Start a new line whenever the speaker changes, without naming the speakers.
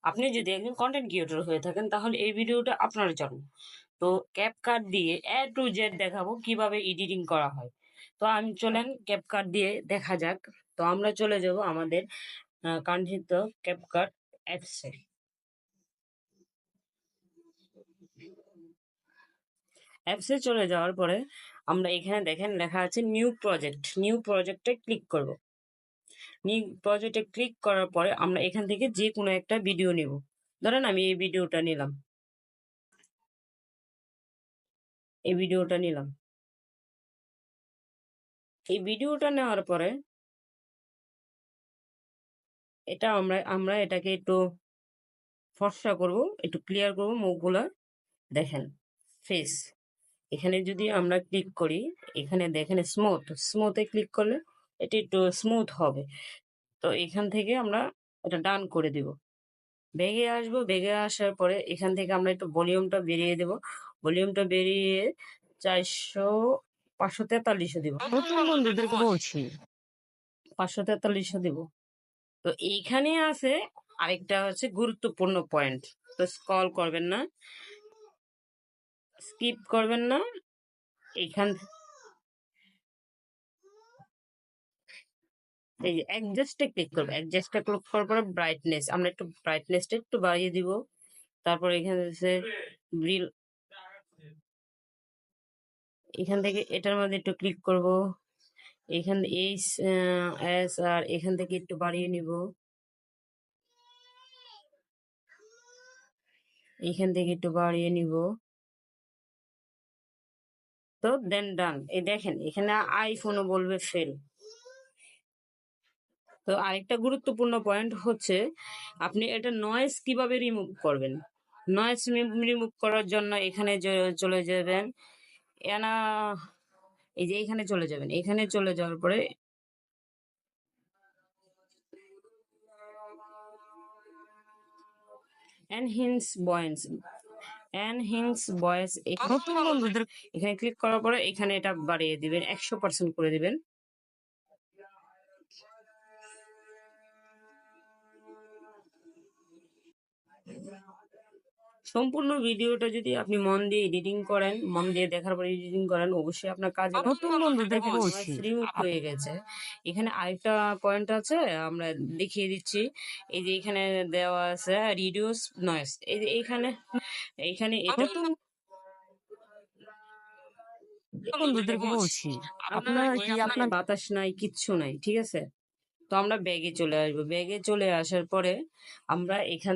আপনি যদি একজন কন্টেন্ট ক্রিয়েটর হয়ে থাকেন তাহলে এই ভিডিওটা আপনার জন্য। তো ক্যাপকাট দিয়ে A to Z দেখাবো কিভাবে এডিটিং করা হয়। তো আমি চলেন ক্যাপকাট দিয়ে দেখা যাক। তো আমরা চলে যাব আমাদের কাঙ্ক্ষিত ক্যাপকাট অ্যাপসে। অ্যাপসে চলে যাওয়ার পরে আমরা এখানে দেখেন লেখা আছে নিউ প্রজেক্ট। নিউ প্রজেক্টে ক্লিক করব। নিউ প্রজেক্টে ক্লিক করার পরে আমরা এখান থেকে যে কোনো একটা ভিডিও নেব। ধরেন আমি এই ভিডিওটা নিলাম। এই ভিডিওটা নিলাম। এই ভিডিওটা নেওয়ার পরে এটা আমরা এটাকে একটু ফর্সা করব, একটু ক্লিয়ার করব মুখগুলা। দেখেন ফেস, এখানে যদি আমরা ক্লিক করি, এখানে দেখেন স্মুথে ক্লিক করলে এটা একটু স্মুথ হবে। তো এখান থেকে আমরা এটা ডান করে দিব। বেগে আসবো, বেগে আসার পরে এখান থেকে আমরা একটু ভলিউমটা বেরিয়ে দেব। ভলিউমটা বেরিয়ে 400 543 দিব। নতুন বন্ধুদেরকে বলছি 543 দিব। তো এইখানে আছে আরেকটা হচ্ছে গুরুত্বপূর্ণ পয়েন্ট। তো স্ক্রল করবেন না, স্কিপ করবেন না। এইখান এই যে অ্যাডজাস্টে ক্লিক করবো। অ্যাডজাস্টে ক্লিক করার পরে ব্রাইটনেস, আমরা একটু ব্রাইটনেসটা একটু বাড়িয়ে দিব। তারপর এখানে হচ্ছে রিল, এখান থেকে এটার মধ্যে একটু ক্লিক করব। এখান এই এস আর এখান থেকে একটু বাড়িয়ে নিব। এখান থেকে একটু বাড়িয়ে নিব। তো দেন ডান। এই দেখেন এখানে আইফোনও বলবে ফেল। তো আরেকটা গুরুত্বপূর্ণ পয়েন্ট হচ্ছে আপনি এটা নয়েজ কিভাবে রিমুভ করবেন। নয়েজ রিমুভ করার জন্য এখানে চলে যাবেন। এনা এই যে এখানে চলে যাবেন। এখানে চলে যাওয়ার পরে এনহ্যান্স ভয়েস, এনহ্যান্স ভয়েস নতুন বন্ধুদের এখানে ক্লিক করার পরে এখানে এটা বাড়িয়ে দিবেন, 100% করে দিবেন। সম্পূর্ণ ভিডিওটা যদি আপনি মন দিয়ে এডিটিং করেন, মন দিয়ে দেখার পরে এডিটিং করেন, অবশ্যই আপনার কাজে। নতুন বন্ধুদেরকে বলছি রিমুভ হয়ে গেছে। এখানে আরেকটা পয়েন্ট আছে, আমরা দেখিয়ে দিচ্ছি। এই যে এখানে দেওয়া আছে রিডিউস নয়েজ। এই যে এইখানে এইখানে এটা বন্ধুদেরকে বলছি আপনার কি আপনার বাতাস নাই, কিচ্ছু নাই, ঠিক আছে। তো আমরা ব্যাগে চলে আসবো। ব্যাগে চলে আসার পরে আমরা এখান